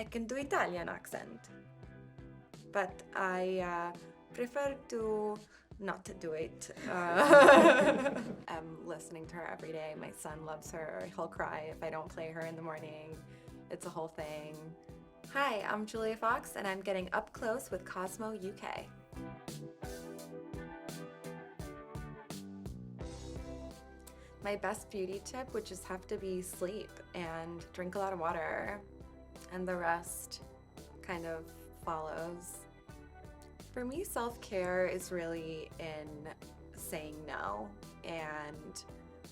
I can do Italian accent, but I prefer to not do it. I'm listening to her every day. My son loves her. He'll cry if I don't play her in the morning. It's a whole thing. Hi, I'm Julia Fox, and I'm getting up close with Cosmo UK. My best beauty tip would just have to be sleep and drink a lot of water, and the rest kind of follows. For me, self-care is really in saying no and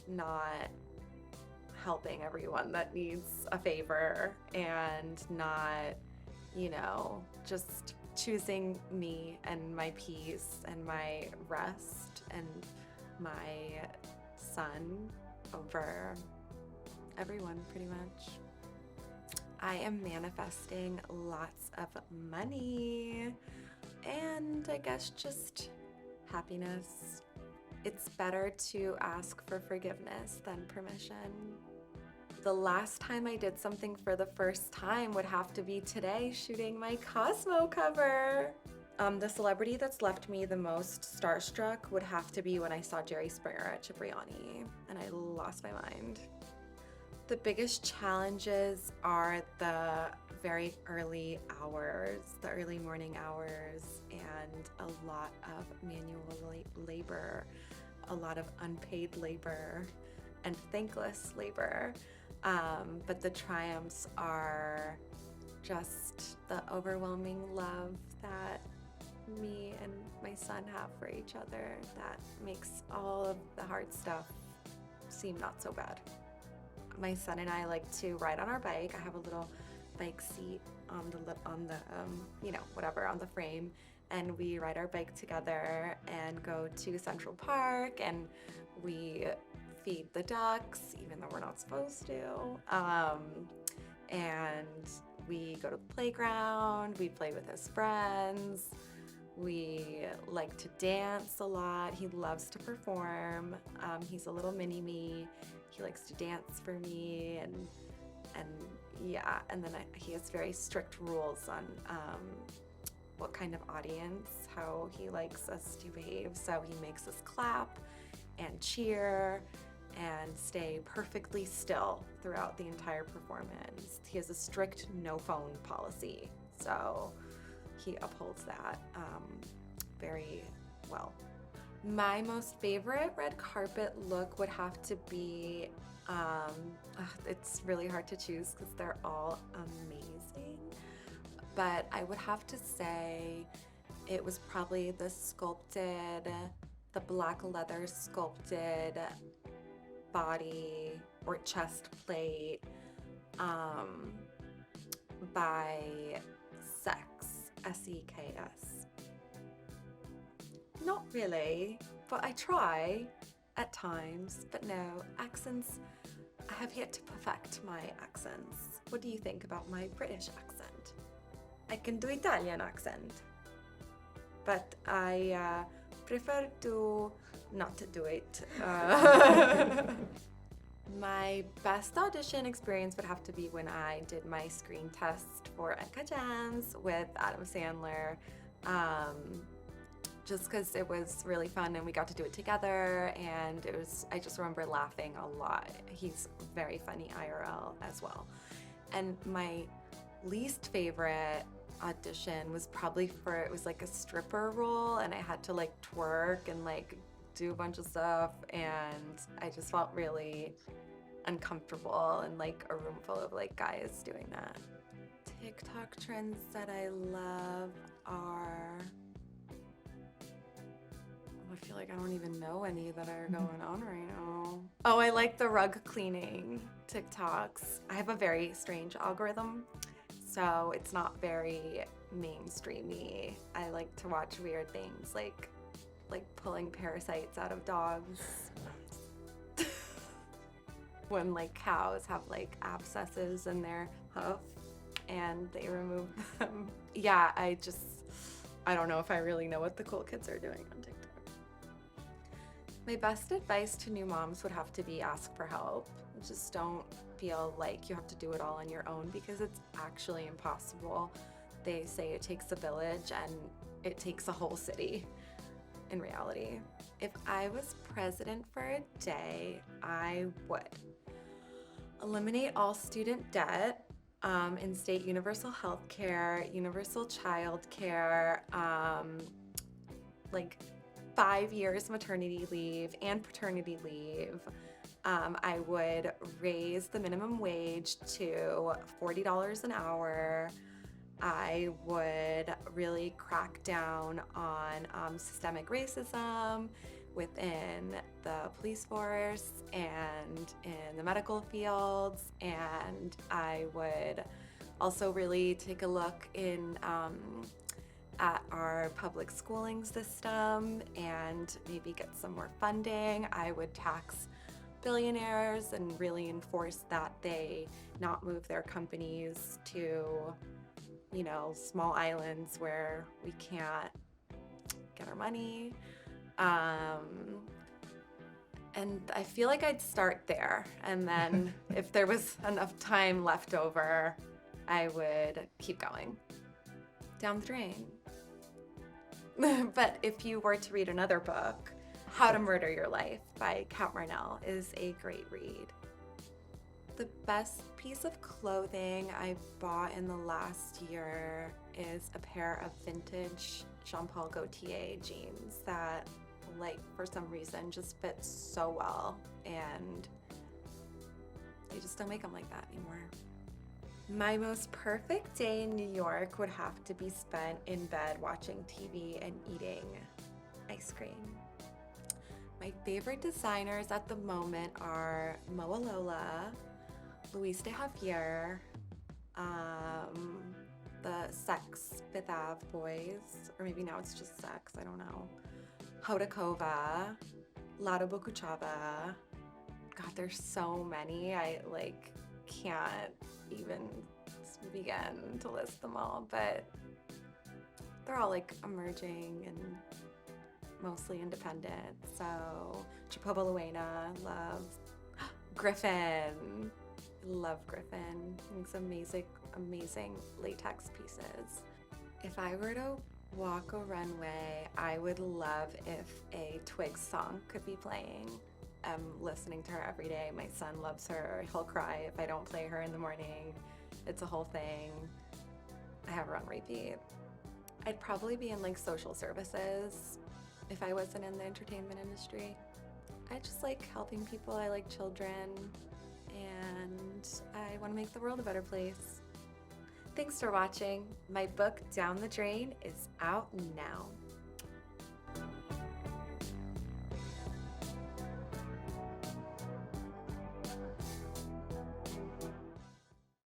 not helping everyone that needs a favor, and not, just choosing me and my peace and my rest and my son over everyone, pretty much. I am manifesting lots of money and I guess just happiness. It's better to ask for forgiveness than permission. The last time I did something for the first time would have to be today, shooting my Cosmo cover. The celebrity that's left me the most starstruck would have to be when I saw Jerry Springer at Cipriani, and I lost my mind. The biggest challenges are the very early hours, the early morning hours, and a lot of manual labor, a lot of unpaid labor, and thankless labor. But the triumphs are just the overwhelming love that me and my son have for each other that makes all of the hard stuff seem not so bad. My son and I like to ride on our bike. I have a little bike seat on the on the frame, and we ride our bike together and go to Central Park, and we feed the ducks, even though we're not supposed to. And we go to the playground, we play with his friends. We like to dance a lot. He loves to perform. He's a little mini me. He likes to dance for me, and then he has very strict rules on what kind of audience, how he likes us to behave. So he makes us clap and cheer and stay perfectly still throughout the entire performance. He has a strict no phone policy, so he upholds that very well. My most favorite red carpet look would have to be, it's really hard to choose because they're all amazing, but I would have to say it was probably the black leather sculpted body or chest plate by Sex, S-E-K-S. Not really, but I try at times, but no, accents, I have yet to perfect my accents. What do you think about my British accent? I can do Italian accent, but I prefer to not do it. My best audition experience would have to be when I did my screen test for Eka Jams with Adam Sandler. Just because it was really fun and we got to do it together, and I just remember laughing a lot. He's very funny IRL as well. And my least favorite audition was probably it was like a stripper role, and I had to like twerk and like do a bunch of stuff, and I just felt really uncomfortable in like a room full of like guys doing that. TikTok trends that I love are, I feel like I don't even know any that are going on right now. Oh, I like the rug cleaning TikToks. I have a very strange algorithm, so it's not very mainstreamy. I like to watch weird things like pulling parasites out of dogs. When like cows have like abscesses in their hoof and they remove them. Yeah, I don't know if I really know what the cool kids are doing on TikTok. My best advice to new moms would have to be ask for help. Just don't feel like you have to do it all on your own, because it's actually impossible. They say it takes a village, and it takes a whole city in reality. If I was president for a day, I would eliminate all student debt, in-state universal health care, universal child care, like 5 years maternity leave and paternity leave. I would raise the minimum wage to $40 an hour. I would really crack down on systemic racism within the police force and in the medical fields. And I would also really take a look at our public schooling system and maybe get some more funding. I would tax billionaires and really enforce that they not move their companies to, small islands where we can't get our money. And I feel like I'd start there. And then if there was enough time left over, I would keep going down the drain. But if you were to read another book, How to Murder Your Life by Kat Marnell is a great read. The best piece of clothing I bought in the last year is a pair of vintage Jean Paul Gaultier jeans that, for some reason, just fit so well, and they just don't make them like that anymore. My most perfect day in New York would have to be spent in bed watching TV and eating ice cream. My favorite designers at the moment are Moalola, Luis de Javier, the Sex Fifth Ave boys, or maybe now it's just Sex, I don't know. Hodakova, Lado Bokuchava. God, there's so many. I can't even begin to list them all, but they're all emerging and mostly independent. So Jacobo Luena, love Griffin. Love Griffin. Makes amazing latex pieces. If I were to walk a runway, I would love if a Twigs song could be playing. I'm listening to her every day. My son loves her. He'll cry if I don't play her in the morning. It's a whole thing. I have her on repeat. I'd probably be in social services if I wasn't in the entertainment industry. I just like helping people. I like children, and I want to make the world a better place. Thanks for watching. My book, Down the Drain, is out now.